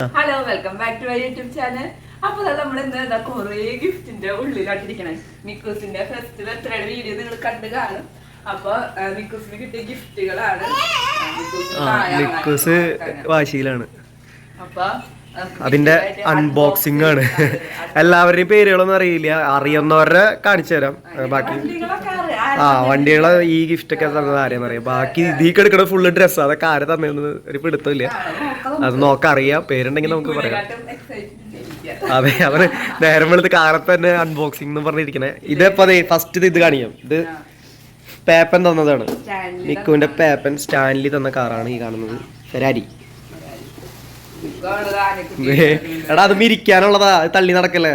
Hello, welcome back to my YouTube channel. അപ്പോൾ നമ്മൾ ഇന്ന് കുറേ ഗിഫ്റ്റിന്റെ ഉള്ളിലാട്ടിരിക്കണേ. മിക്കൂസിന്റെ ഫസ്റ്റ് ബർത്ത്ഡേയുടെ വീഡിയോ നിങ്ങൾ കണ്ടു കാണും. അപ്പൊ മിക്കൂസിന് കിട്ടിയ ഗിഫ്റ്റുകളാണ്. മിക്കൂസ് വാശിയിലാണ്. അപ്പൊ അതിന്റെ അൺബോക്സിംഗ് ആണ്. എല്ലാവരുടെയും പേരുകളൊന്നും അറിയില്ല, അറിയുന്നവരെ കാണിച്ചു തരാം. ബാക്കി വണ്ടികളെ ഈ ഗിഫ്റ്റ് ഒക്കെ തന്നത് ആരെയെന്ന് അറിയാം. ബാക്കി ഇതിക്ക് എടുക്കണ ഫുള്ള് ഡ്രസ്സ്, അതൊക്കെ ആരെ തന്നെയെന്ന് ഒരു പിടുത്തമില്ല. അത് നോക്കറിയാം, പേരുണ്ടെങ്കിൽ നമുക്ക് പറയാം. അതെ, അവന് നേരം വെളുത്ത് കാലത്ത് തന്നെ അൺബോക്സിംഗ് എന്ന് പറഞ്ഞിരിക്കണേ. ഇതിപ്പോ ഫസ്റ്റ് ഇത് കാണിക്കാം. ഇത് പേപ്പൻ തന്നതാണ്. മിക്കുവിന്റെ പേപ്പൻ സ്റ്റാൻലി തന്ന കാറാണ് ഈ കാണുന്നത്. ഫെരാരി. എടാ അത് മിരിക്കാനുള്ളതാ, തള്ളി നടക്കല്ലേ.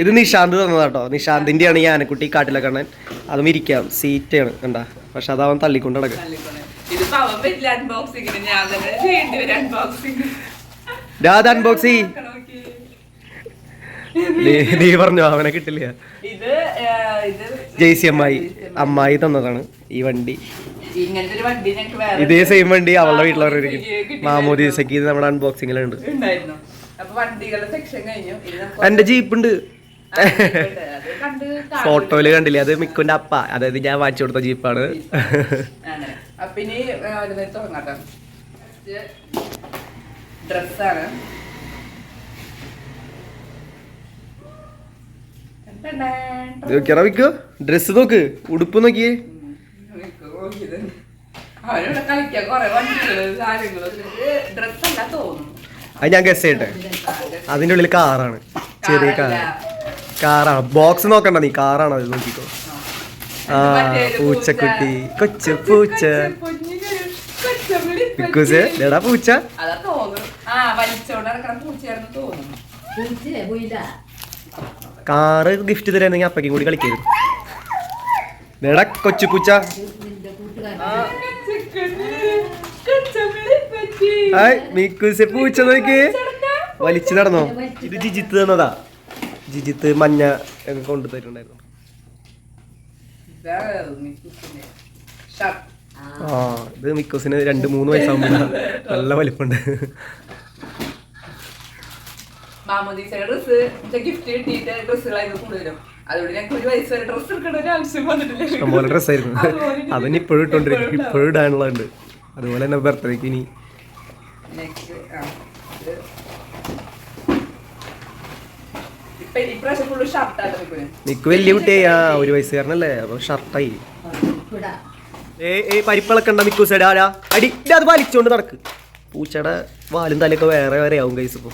ഇത് നിഷാന്ത് തന്നതാട്ടോ. നിഷാന്തിന്റെയാണ് ഈ ആനക്കുട്ടി കാട്ടിലെ കണ്ണൻ. അത് മിരിക്കാം, സീറ്റാണ് കണ്ടാ. പക്ഷെ അത് അവൻ തള്ളിക്കൊണ്ട് നടക്കും. അൺബോക്സ് നീ പറഞ്ഞോ, അവനെ കിട്ടില്ല. ജെയ്സി അമ്മായി തന്നതാണ് ഈ വണ്ടി. ഇതേ സെയിം വണ്ടി അവളുടെ വീട്ടിലുള്ളവരിക്കും. മാമോദീസക്ക് ഇത് നമ്മുടെ അൺബോക്സിങ്ങിലുണ്ട്. എന്റെ ജീപ്പ് ഉണ്ട്. ഫോട്ടോയില് കണ്ടില്ലേ, അത് മിക്കുന്റെ അപ്പ, അതായത് ഞാൻ വാങ്ങിച്ചു കൊടുത്ത ജീപ്പാണ്. ഡ്രസ്സാണ്. ഡ്രസ് നോക്ക്, ഉടുപ്പ് നോക്കിയേ. അത് ഞാൻ ഗസ് ചെയ്യട്ടെ, അതിന്റെ ഉള്ളിൽ കാറാണ്. ചെറിയ കാറാണ്. ബോക്സ് നോക്കണ്ട നീ, കാറാണ് അത്. നോക്കിക്കോ. ആ പൂച്ചക്കുട്ടി, കൊച്ചു പൂച്ച. എടാ പൂച്ച. കാറ് ഗിഫ്റ്റ് തരാന്നെങ്കിൽ അപ്പക്കും കൂടി കളിക്കരുത്. എടാ കൊച്ചു പൂച്ച. മിക്കൂസ് പൂച്ച നോക്കി വലിച്ചു നടന്നോ. ഇത് ജിജിത്ത് തന്നതാ. ജിജിത്ത് മഞ്ഞ ഒക്കെ കൊണ്ടു തരുന്നുണ്ടായിരുന്നു. ആ ഇത് മിക്കൂസിന് 2-3 വയസ്സാകുമ്പോ നല്ല വലിപ്പുണ്ട്. ഇഷ്ടംപോലെ ഡ്രസ്സായിരുന്നു. അതിന് ഇപ്പോഴും ഇട്ടോണ്ടിരിക്കും, ഇപ്പോഴും ഇടാനുള്ളതുണ്ട്. അതുപോലെ തന്നെ ബർത്ത്ഡേക്ക് ഇനി നിക്ക് വലിയ കുട്ടിയായി. 1 വയസ്സുകാരനല്ലേ, അപ്പൊ ഷർട്ടായി. പരിപ്പിളക്കണ്ട മിക്കൂസ്. അടി അത് വലിച്ചോണ്ട് നടക്ക്. പൂച്ചയുടെ വാലും തലയൊക്കെ വേറെ വേറെ ആവും കൈസ്. ഇപ്പൊ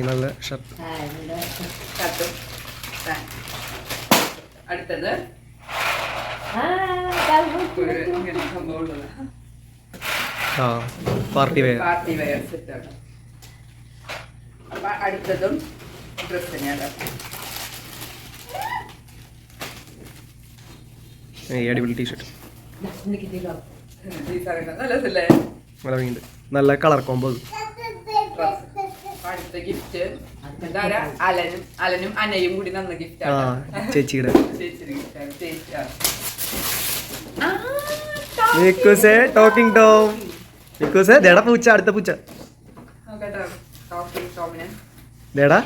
നല്ല ഷർട്ട്. അടുത്തത് പാർട്ടി വെയർ സെറ്റാണ്. അടുത്തതും ഡ്രസ് തന്നെയാണ്. അടിപൊളി ടീഷർട്ട്, നല്ല കളർ കോമ്പോ. അടുത്ത ഗിഫ്റ്റ് അലനും അനയും കൂടി തന്ന ഗിഫ്റ്റ്. ചേച്ചിയുടെ ടോക്കിംഗ് ടോം. മിക്കൂസേ ദേടാ പൂച്ച, അടുത്ത പൂച്ച ദേടാ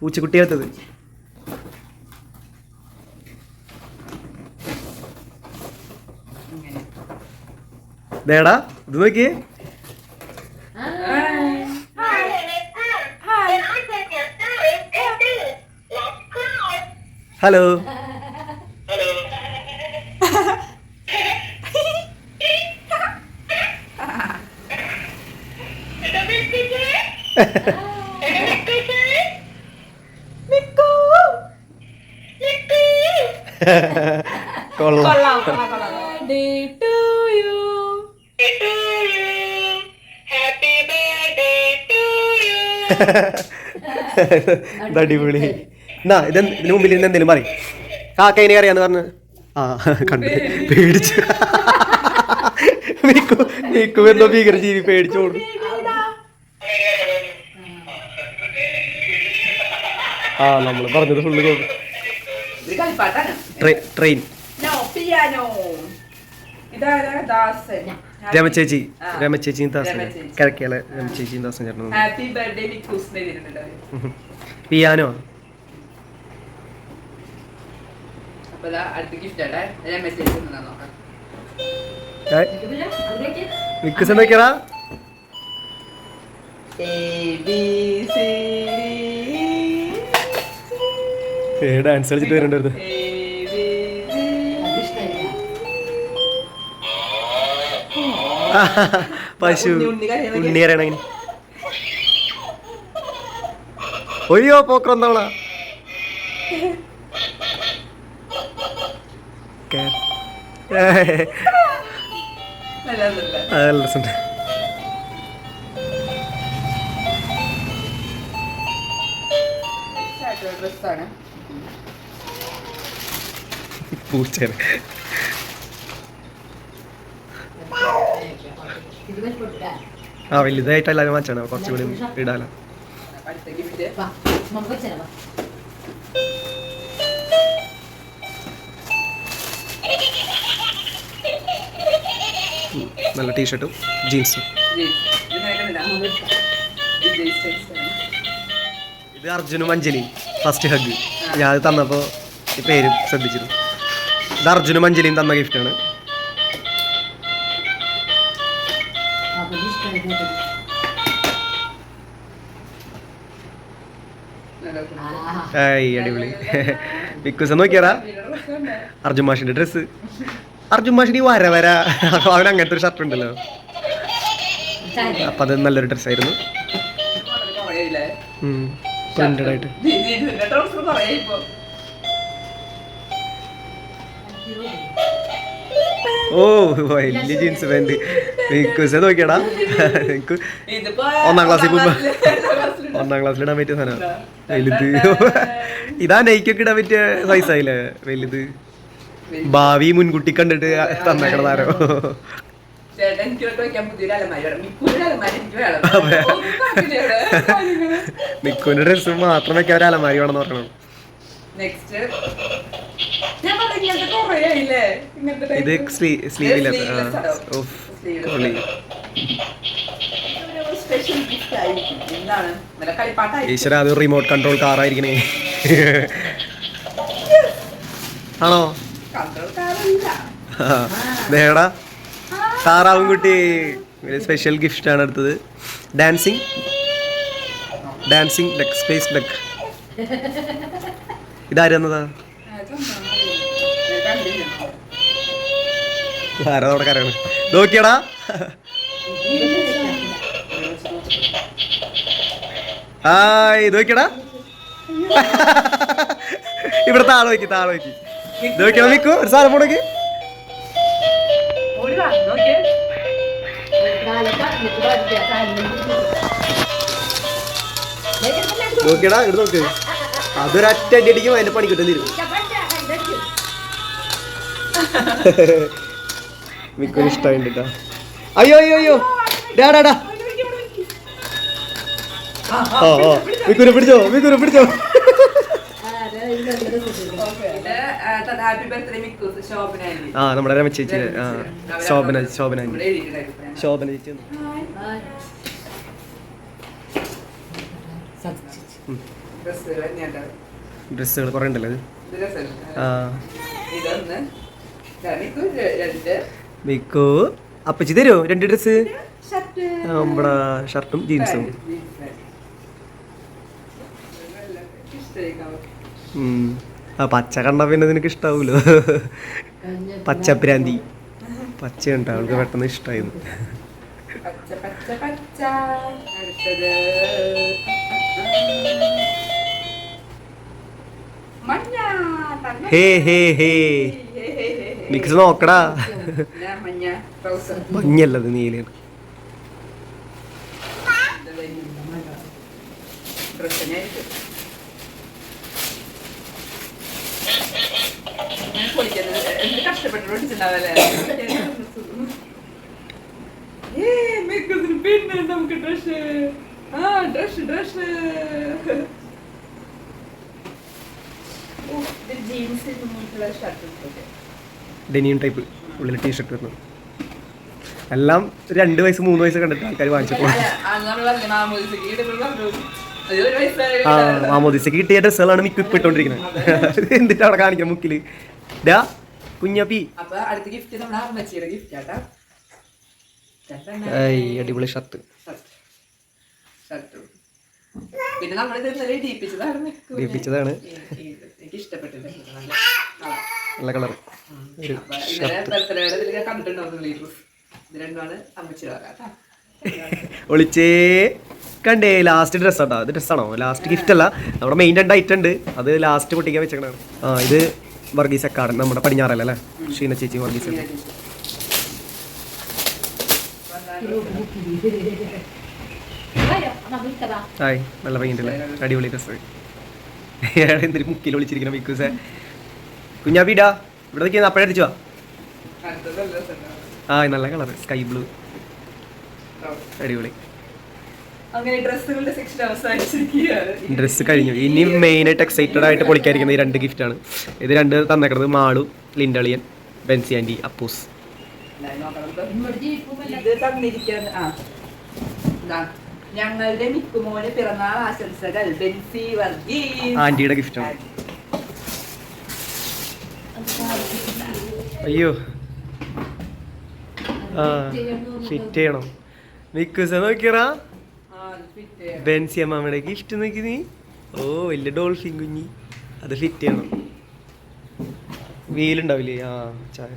പൂച്ചക്കുട്ടി എടുത്തത്. ദേടാ ഇത് നോക്കിയേ. ഹലോ. കൊള്ളാം. അടിപൊളി. എന്നാ ഇതിന് മുമ്പിൽ നിന്ന് എന്തേലും പറയും. കാക്കയിനെ അറിയാന്ന് പറഞ്ഞു. ആ കണ്ടു, പേടിച്ചു. എന്തോ ഭീകര ജീവി പേടിച്ചു കൊടുക്കും. ആ നമ്മള് പറഞ്ഞത് ഫുള്ള് ട്രെയിൻ. ഇതാരാ ദാസൻ. രമചേച്ചി രമചേച്ചിയും രമ ദാസൻ ചേച്ചി. കിഴക്കേലെ രമചേച്ചിയും ദാസൻ ചേട്ടനും ഹാപ്പി ബർത്ത്ഡേ മിക്കൂസിനെ വരുന്നുണ്ട്. പിയാനോ അപ്പൊ അടുത്ത ഗിഫ്റ്റ് ആണ് രമ ചേച്ചി നോക്കാം. മിക്കൂസ് എന്തൊക്കെയാ ഡാൻസ് കളിച്ചിട്ട് വരേണ്ടത് പശു ഉണ്ണി അറിയണെങ്കിൽ ഒയ്യോ പോക്കറന്തവള നല്ല രസമുണ്ട്. ഡ്രസ്സാണ്. പൂച്ചേനെ ആ വലുതായിട്ട് എല്ലാവരും മാറ്റാണ് കുറച്ചുകൂടി ഇടാലോ. അടുത്ത ഗിഫ്റ്റ് നല്ല ടീഷർട്ടും ജീൻസും. ഇത് അർജുനും അഞ്ജലി ഫസ്റ്റ് ഹഗ്. ഞാൻ അത് തന്നപ്പോൾ ഈ പേര് ശ്രദ്ധിച്ചിരുന്നു. ഇത് അർജുനും അഞ്ജലിയും തന്ന ഗിഫ്റ്റാണ്. അടിപൊളി. മിക്കൂസ് നോക്കിയാറാ അർജുൻ മാഷിന്റെ ഡ്രസ്സ്. അർജുൻ മാഷിന് വര അവൻ അങ്ങനത്തെ ഒരു ഷർട്ട് ഉണ്ടല്ലോ, അപ്പൊ അത് നല്ലൊരു ഡ്രസ്സായിരുന്നു. പ്രിന്റഡ് ആയിട്ട്. ഓ വലിയ ജീൻസ് പാന്റ്. മിക്കൂസ് നോക്കിയടാ, ഒന്നാം ക്ലാസ്സിൽ പോകുമ്പോ ഒന്നാം ക്ലാസ്സിൽ ഇടാൻ പറ്റിയ സാധനം. വലുത് ഇതാ നൈക്കൊക്കെ ഇടാൻ പറ്റിയ സൈസായില്ലേ വലുത്. ഭാവി മുൻകൂട്ടി കണ്ടിട്ട് തന്നേക്കണ താരോ. മിക്കുവിന്റെ ഡ്രസ്സ് മാത്രം വെക്കാൻ ഒരു അലമാരി വേണമെന്ന് പറയണം. ഇത് സ്ലീവില്ല. ഈശ്വര, അത് റിമോട്ട് കൺട്രോൾ കാറായിരിക്കണേ. ആണോ? ദേടാ താറാവും കുട്ടി സ്പെഷ്യൽ ഗിഫ്റ്റ് ആണ് എടുത്തത്. Dancing duck, space duck. ഇതായിരുന്നതാ ആരാ അവിടെ കരയാണ് നോക്കിയടാ. ഇത് നോക്കിയടാ, ഇവിടെ താഴെ നോക്കി നോക്കിയാ മിക്കു ഒരു സാധനം പോണക്ക്. നോക്കിയടാ ഇവിടെ നോക്ക്, അതൊരൊറ്റ അടി അടിക്കും അതിന്റെ പണി കിട്ടും തരും. മിക്കുന് ഇഷ്ടമായിണ്ട് കേട്ടോ. അയ്യോ അയ്യോ അയ്യോ ഡാടാ. ഓ മിക്കുനെ പിടിച്ചോ. ആ നമ്മുടെ രമ ചേച്ചി, ശോഭന ചേച്ചി. ഡ്രസ്സുകൾ കുറെ ഉണ്ടല്ലോ. മിക്കു അപ്പച്ചി തരുമോ 2 ഡ്രസ്സ്? നമ്മുടെ ഷർട്ടും ജീൻസും. പച്ച കണ്ട പിന്നെ നിനക്ക് ഇഷ്ടാവൂലോ. പച്ചപ്രാന്തി പച്ചയുണ്ട് അവൾക്ക് പെട്ടെന്ന് ഇഷ്ടമായിരുന്നു. മിക്സ് നോക്കടാ, മഞ്ഞല്ലത് നീലാണ്. പിന്നെ നമുക്ക് ഡ്രസ് ഡെനിയം ടൈപ്പ് ഉള്ളിൽ ടീഷർട്ട് വരുന്നത്. എല്ലാം 2 വയസ്സ് 3 വയസ്സ് കണ്ടിട്ട് ആൾക്കാർ വാങ്ങിച്ചപ്പോൾ മാമോദിസക്ക് കിട്ടിയ ഡ്രസ്സുകളാണ് മിക്ക ഇപ്പൊ ഇട്ടോണ്ടിരിക്കുന്നത്. എന്തിട്ട് അവിടെ കാണിക്കാം മുക്കില് ഡാ കുഞ്ഞപ്പി. അടിപൊളി ഷർട്ട്. പിന്നെ നമ്മളിത് ഡീപ്പിച്ചതാണ്. എനിക്ക് ഇഷ്ടപ്പെട്ടില്ല, നല്ല കളർ. ഒളിച്ചേ കണ്ടേ ലാസ്റ്റ് ഡ്രസ് ആട്ടോ. ഇത് ഡ്രസ്സാണോ? ലാസ്റ്റ് ഗിഫ്റ്റ് അല്ല, നമ്മുടെ മെയിൻ 2 ഐറ്റം ഉണ്ട്, അത് ലാസ്റ്റ് പൊട്ടിക്കാൻ വെച്ചേക്കണാണ്. ഇത് വർഗീസ് അക്കാടൻ, നമ്മുടെ പടിഞ്ഞാറല്ല അല്ലേ, ഷീന ചേച്ചി വർഗീസ്. ഹായ്, നല്ല ഭംഗിയുണ്ടല്ലേ, അടിപൊളി ഡ്രസ്. എന്തൊരു മുക്കിൽ വിളിച്ചിരിക്കണം മിക്കൂസെ. കുഞ്ഞാപ്പിടാ ഇവിടെ നിൽക്കുന്നത് അപ്പഴേ അടിച്ചു. നല്ല കളർ സ്കൈ ബ്ലൂ, അടിപൊളി. ഡ്രസ്സ് കഴിഞ്ഞു. ഇനി മെയിൻ ആയിട്ട് എക്സൈറ്റഡ് ആയിട്ട് പൊളിക്കാതിരിക്കുന്ന ഈ 2 ഗിഫ്റ്റാണ്. ഇത് 2 തന്നേക്കുന്നത് മാളു, ലിൻഡളിയൻ, ബെൻസി ആൻറ്റി, അപ്പൂസ്. ഞങ്ങളുടെ മിക്കുമോന് പിറന്നാൾ ആശംസകൾ, ബെൻസി വർഗീസ്. ആന്റിയുടെ ഗിഫ്റ്റാണ്. അയ്യോ ഫിറ്റ് ചെയ്യണം. മിക്കുസ നോക്കിയറാ, ബെൻസി അമ്മാമ്മയുടെ ഗിഫ്റ്റ് നോക്കി നീ. ഓ വലിയ ഡോൾഫിൻ കുഞ്ഞി, അത് ഫിറ്റ് ചെയ്യണം. വീലുണ്ടാവില്ലേ? ചായ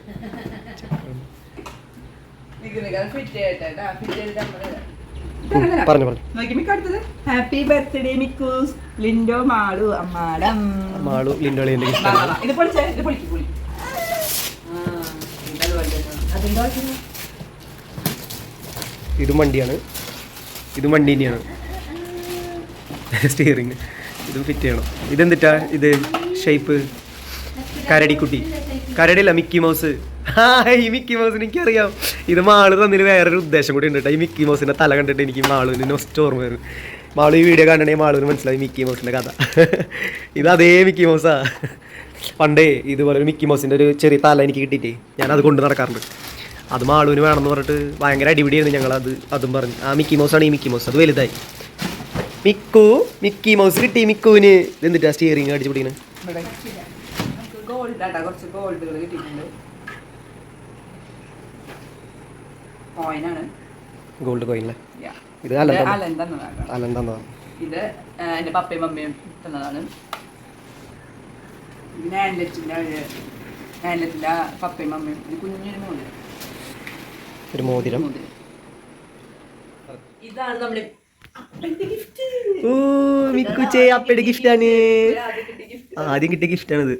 പറഞ്ഞു. Happy birthday മിക്കൂസ്, Lindo, Malu, Ammadam. Malu ലിൻഡോളിയന്റെ ഗിഫ്റ്റാണ്. ഇതും വണ്ടിയാണ്, ഇതും വണ്ടി തന്നെയാണ്. സ്റ്റിയറിങ് ഇതും ഫിറ്റ് ചെയ്യണം. ഇതെന്തിട്ടാ? ഇത് ഷേപ്പ് കരടിക്കുട്ടി. കരടിയല്ല, മിക്കി മൗസ്. ഈ മിക്കി മൗസിന് എനിക്കറിയാം. ഇത് മാള് തന്നിൽ വേറൊരു ഉദ്ദേശം കൂടി ഉണ്ട് കേട്ടോ. ഈ മിക്കി മൗസിന്റെ തല കണ്ടിട്ട് എനിക്ക് മാളുവിന് നൊസ്റ്റ് ഓർമ്മ വരും. മാളു ഈ വീഡിയോ കണ്ടിട്ടുണ്ടെങ്കിൽ മാളുവിന് മനസ്സിലായി മിക്കി മൗസിന്റെ കഥ. ഇത് അതേ മിക്കി മൗസാ. പണ്ടേ ഇതുപോലെ ഒരു മിക്കി മൗസിന്റെ ഒരു ചെറിയ തല എനിക്ക് കിട്ടിയിട്ടേ ഞാനത് കൊണ്ട് നടക്കാറുണ്ട്. അത് മാളുവിന് വേണമെന്ന് പറഞ്ഞിട്ട് ഭയങ്കര അടിപിടിയായിരുന്നു ഞങ്ങൾ. അതും പറഞ്ഞു ആ മിക്കി മൗസാണ് ഈ മിക്കി മൗസ്. അത് വലുതായി. മിക്കി മൗസ് കിട്ടി മിക്കുവിന്. ഇതെന്തിട്ടാ സ്റ്റിയറിങ് അടിച്ചു പിടിക്കണേ? കുറച്ച് ഗോൾഡുകൾ കിട്ടിയിട്ടുണ്ട്. Gold coin. ഇത് അലന്തന്നതാണ്. ഇത് എൻ്റെ പപ്പയും മമ്മയും തന്നതാണ്. പിന്നെ ആൻലറ്റിൻ്റെ പപ്പയും മമ്മയും കുഞ്ഞൊരു മോതിരം. ഒരു മോതിരം. ഇതാണ് നമ്മുടെ മിക്കുച്ചേ അപ്പയുടെ ഗിഫ്റ്റാണ്. ആദ്യം കിട്ടിയ ഗിഫ്റ്റാണിത്.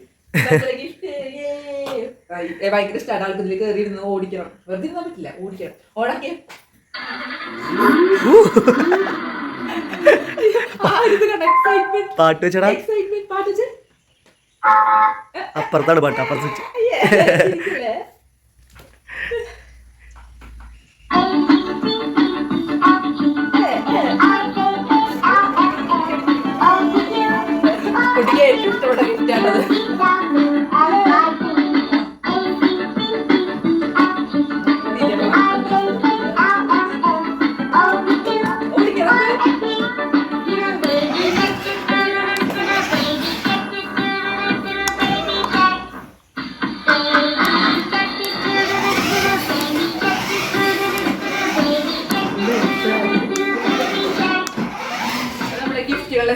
ഭയങ്കര ഇഷ്ടമാണ് ആൾക്ക് ഇതിൽ കയറി ഇരുന്ന് ഓടിക്കണം. വെറുതെ ഇരുന്നാൻ പറ്റില്ല, ഓടിക്കണം. ഓടാക്കിയ പാട്ട് വെച്ചടാ. അപ്പുറത്താണ് പാട്ട്, അപ്പുറത്ത് വെച്ച്. കുട്ടിക്ക് ഏറ്റവും ഇഷ്ടപ്പെട്ട ഗിഫ്റ്റാണത്.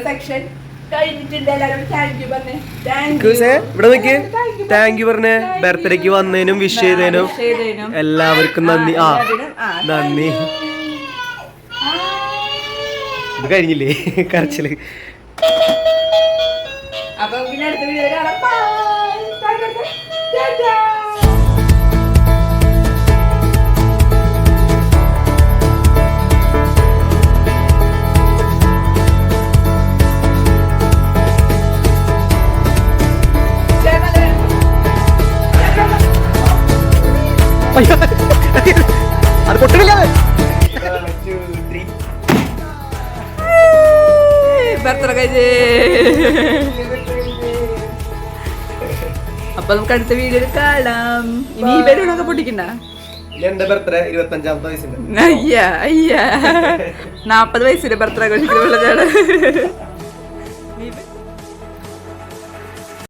സെക്ഷൻ കഴിഞ്ഞിട്ടുണ്ട്. എല്ലാവരും താങ്ക് യു പറഞ്ഞേ. ഇവിടെ നോക്കിയേ, താങ്ക് യു പറഞ്ഞേ. ബർത്ത്ഡേക്ക് വന്നതിനും വിഷ് ചെയ്തതിനും എല്ലാവർക്കും നന്ദി. നന്ദി. ഇത് കഴിഞ്ഞില്ലേ കരച്ചില്? അപ്പൊ പിന്നെ അടുത്ത വീഡിയോ കാണാം. അത് പൊട്ടില്ല. അപ്പൊ നമുക്ക് അടുത്ത വീഡിയോയിൽ കാണാം. ഇനി ഈ ബലൂണൊക്കെ പൊട്ടിക്കണ്ട. എന്റെ ബർത്ത്ഡേ 25ാമത്തെ വയസ്സിന്റെ. അയ്യാ അയ്യാ 40 വയസ്സിന്റെ ബർത്ത്ഡേ ആഘോഷിക്കുന്ന